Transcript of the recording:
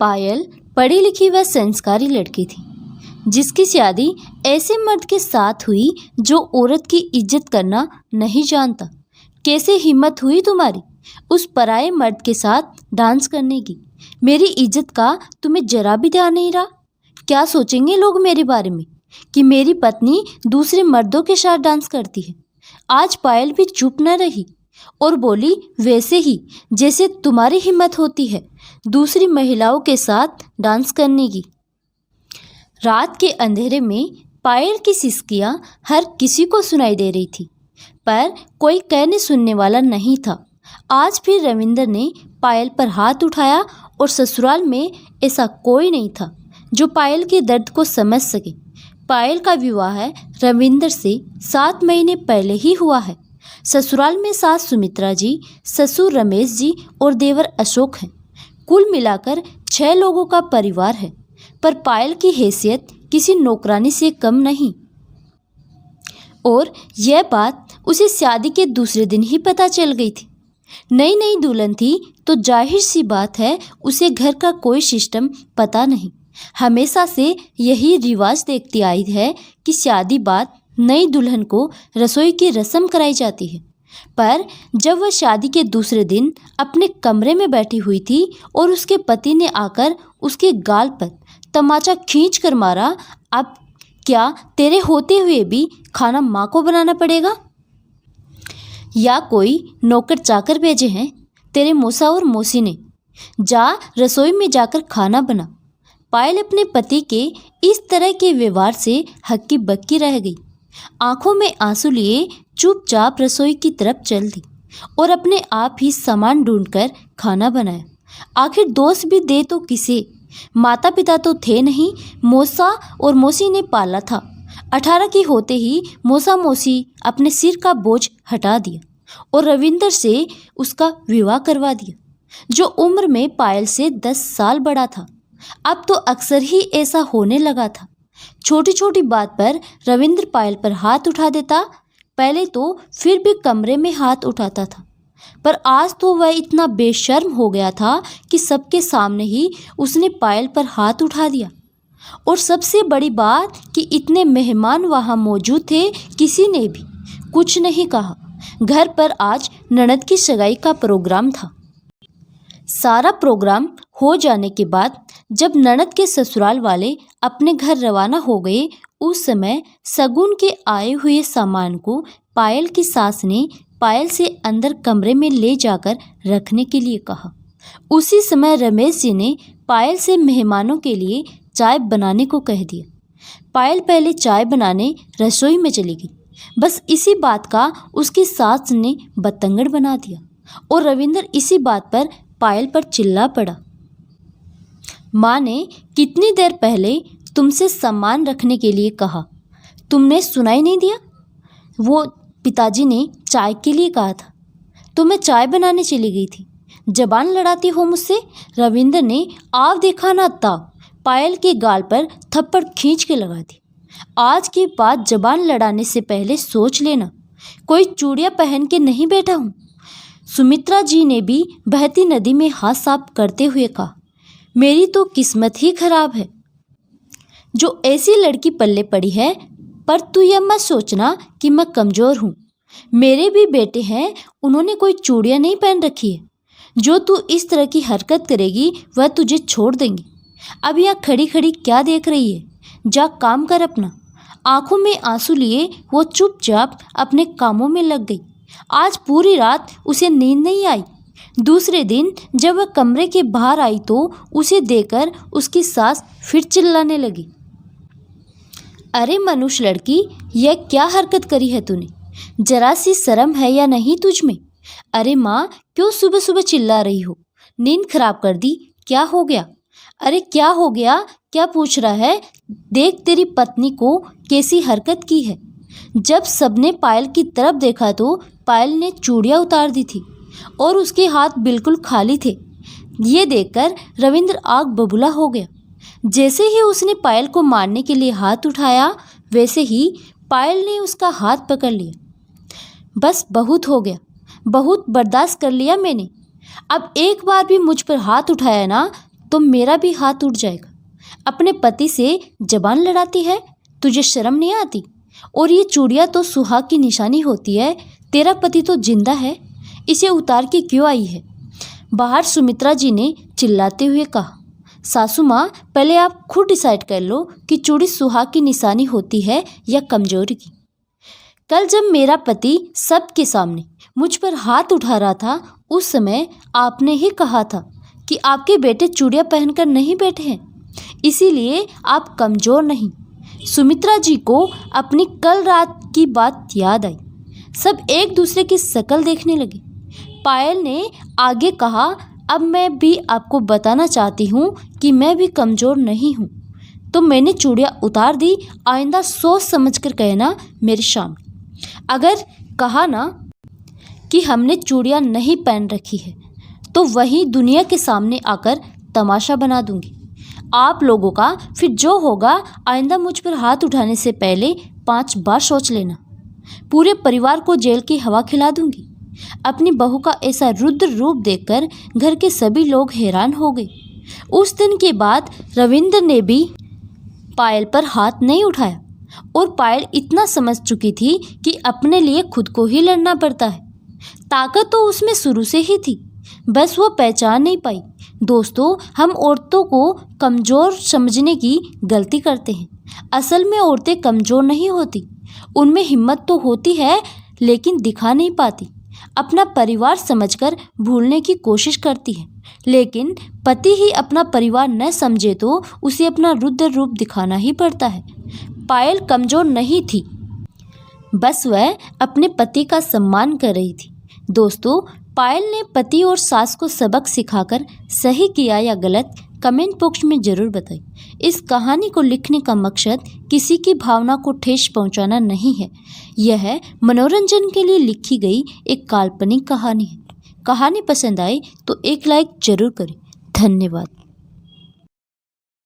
पायल पढ़ी लिखी व संस्कारी लड़की थी, जिसकी शादी ऐसे मर्द के साथ हुई जो औरत की इज्जत करना नहीं जानता। कैसे हिम्मत हुई तुम्हारी उस पराये मर्द के साथ डांस करने की? मेरी इज्जत का तुम्हें जरा भी ध्यान नहीं रहा? क्या सोचेंगे लोग मेरे बारे में कि मेरी पत्नी दूसरे मर्दों के साथ डांस करती है। आज पायल भी चुप न रही और बोली, वैसे ही जैसे तुम्हारी हिम्मत होती है दूसरी महिलाओं के साथ डांस करने की। रात के अंधेरे में पायल की सिसकियां हर किसी को सुनाई दे रही थी, पर कोई कहने सुनने वाला नहीं था। आज फिर रविंदर ने पायल पर हाथ उठाया और ससुराल में ऐसा कोई नहीं था जो पायल के दर्द को समझ सके। पायल का विवाह रविंदर से 7 महीने पहले ही हुआ है। ससुराल में सास सुमित्रा जी, ससुर रमेश जी और देवर अशोक हैं। कुल मिलाकर 6 लोगों का परिवार है, पर पायल की हैसियत किसी नौकरानी से कम नहीं। और यह बात उसे शादी के दूसरे दिन ही पता चल गई थी। नई नई दुल्हन थी तो जाहिर सी बात है उसे घर का कोई सिस्टम पता नहीं। हमेशा से यही रिवाज देखती आई है कि शादी बाद नई दुल्हन को रसोई की रस्म कराई जाती है। पर जब वह शादी के दूसरे दिन अपने कमरे में बैठी हुई थी और उसके पति ने आकर उसके गाल पर तमाचा खींच कर मारा, अब क्या तेरे होते हुए भी खाना माँ को बनाना पड़ेगा या कोई नौकर चाकर भेजे हैं तेरे मौसा और मौसी ने? जा रसोई में जाकर खाना बना। पायल अपने पति के इस तरह के व्यवहार से हक्की बक्की रह गई। आंखों में आंसू लिए चुपचाप रसोई की तरफ चल दी और अपने आप ही सामान ढूंढकर खाना बनाया। आखिर दोस्त भी दे तो किसे? माता पिता तो थे नहीं, मौसा और मौसी ने पाला था। 18 की होते ही मौसा मौसी अपने सिर का बोझ हटा दिया और रविंदर से उसका विवाह करवा दिया, जो उम्र में पायल से 10 साल बड़ा था। अब तो अक्सर ही ऐसा होने लगा था। छोटी छोटी बात पर रविंद्र पायल पर हाथ उठा देता। पहले तो फिर भी कमरे में हाथ उठाता था, पर आज तो वह इतना बेशर्म हो गया था कि सबके सामने ही उसने पायल पर हाथ उठा दिया। और सबसे बड़ी बात कि इतने मेहमान वहाँ मौजूद थे, किसी ने भी कुछ नहीं कहा। घर पर आज ननद की सगाई का प्रोग्राम था। सारा प्रोग्राम हो जाने के बाद जब ननद के ससुराल वाले अपने घर रवाना हो गए, उस समय सगुन के आए हुए सामान को पायल की सास ने पायल से अंदर कमरे में ले जाकर रखने के लिए कहा। उसी समय रमेश जी ने पायल से मेहमानों के लिए चाय बनाने को कह दिया। पायल पहले चाय बनाने रसोई में चली गई। बस इसी बात का उसकी सास ने बतंगड़ बना दिया और रविंदर इसी बात पर पायल पर चिल्ला पड़ा। माँ ने कितनी देर पहले तुमसे सामान रखने के लिए कहा, तुमने सुनाई नहीं दिया? वो पिताजी ने चाय के लिए कहा था तो मैं चाय बनाने चली गई थी। जबान लड़ाती हो मुझसे? रविंदर ने आव देखा ना ताव पायल के गाल पर थप्पड़ खींच के लगा दी। आज के बाद जबान लड़ाने से पहले सोच लेना, कोई चूड़ियाँ पहन के नहीं बैठा हूँ। सुमित्रा जी ने भी बहती नदी में हाथ साफ करते हुए कहा, मेरी तो किस्मत ही खराब है जो ऐसी लड़की पल्ले पड़ी है। पर तू यह मत सोचना कि मैं कमज़ोर हूँ। मेरे भी बेटे हैं, उन्होंने कोई चूड़ियाँ नहीं पहन रखी है। जो तू इस तरह की हरकत करेगी वह तुझे छोड़ देंगी। अब यहाँ खड़ी खड़ी क्या देख रही है? जा काम कर अपना। आंखों में आंसू लिए वो चुपचाप अपने कामों में लग गई। आज पूरी रात उसे नींद नहीं आई। दूसरे दिन जब वह कमरे के बाहर आई तो उसे देखकर उसकी सास फिर चिल्लाने लगी, अरे मनुष्य लड़की, यह क्या हरकत करी है तूने? जरा सी शर्म है या नहीं तुझ में? अरे माँ, क्यों सुबह सुबह चिल्ला रही हो? नींद खराब कर दी? क्या हो गया? अरे क्या हो गया? क्या पूछ रहा है? देख तेरी पत्नी को कैसी हरकत की है। जब सबने पायल की तरफ देखा तो पायल ने चूड़ियाँ उतार दी थी और उसके हाथ बिल्कुल खाली थे। ये देखकर रविंद्र आग बबूला हो गया। जैसे ही उसने पायल को मारने के लिए हाथ उठाया, वैसे ही पायल ने उसका हाथ पकड़ लिया। बस बहुत हो गया, बहुत बर्दाश्त कर लिया मैंने। अब एक बार भी मुझ पर हाथ उठाया ना तो मेरा भी हाथ उठ जाएगा। अपने पति से जबान लड़ाती है, तुझे शर्म नहीं आती? और ये चूड़ियाँ तो सुहाग की निशानी होती है, तेरा पति तो जिंदा है, इसे उतार के क्यों आई है? बाहर सुमित्रा जी ने चिल्लाते हुए कहा, सासू माँ, पहले आप खुद डिसाइड कर लो कि चूड़ी सुहाग की निशानी होती है या कमजोरी की। कल जब मेरा पति सबके सामने मुझ पर हाथ उठा रहा था, उस समय आपने ही कहा था कि आपके बेटे चूड़ियाँ पहनकर नहीं बैठे हैं, इसीलिए आप कमज़ोर नहीं। सुमित्रा जी को अपनी कल रात की बात याद आई। सब एक दूसरे की शक्ल देखने लगे। पायल ने आगे कहा, अब मैं भी आपको बताना चाहती हूँ कि मैं भी कमज़ोर नहीं हूँ, तो मैंने चूड़ियाँ उतार दी। आइंदा सोच समझ कर कहना मेरे सामने। अगर कहा ना कि हमने चूड़ियाँ नहीं पहन रखी है, तो वही दुनिया के सामने आकर तमाशा बना दूंगी। आप लोगों का फिर जो होगा, आइंदा मुझ पर हाथ उठाने से पहले 5 बार सोच लेना। पूरे परिवार को जेल की हवा खिला दूंगी। अपनी बहू का ऐसा रुद्र रूप देखकर घर के सभी लोग हैरान हो गए। उस दिन के बाद रविंद्र ने भी पायल पर हाथ नहीं उठाया, और पायल इतना समझ चुकी थी कि अपने लिए खुद को ही लड़ना पड़ता है। ताकत तो उसमें शुरू से ही थी, बस वो पहचान नहीं पाई। दोस्तों, हम औरतों को कमज़ोर समझने की गलती करते हैं। असल में औरतें कमज़ोर नहीं होती, उनमें हिम्मत तो होती है, लेकिन दिखा नहीं पाती। अपना परिवार समझकर भूलने की कोशिश करती है, लेकिन पति ही अपना परिवार न समझे तो उसे अपना रुद्र रूप दिखाना ही पड़ता है। पायल कमज़ोर नहीं थी, बस वह अपने पति का सम्मान कर रही थी। दोस्तों, पायल ने पति और सास को सबक सिखाकर सही किया या गलत, कमेंट बॉक्स में ज़रूर बताएं। इस कहानी को लिखने का मकसद किसी की भावना को ठेस पहुंचाना नहीं है। यह मनोरंजन के लिए लिखी गई एक काल्पनिक कहानी है। कहानी पसंद आए तो एक लाइक ज़रूर करें। धन्यवाद।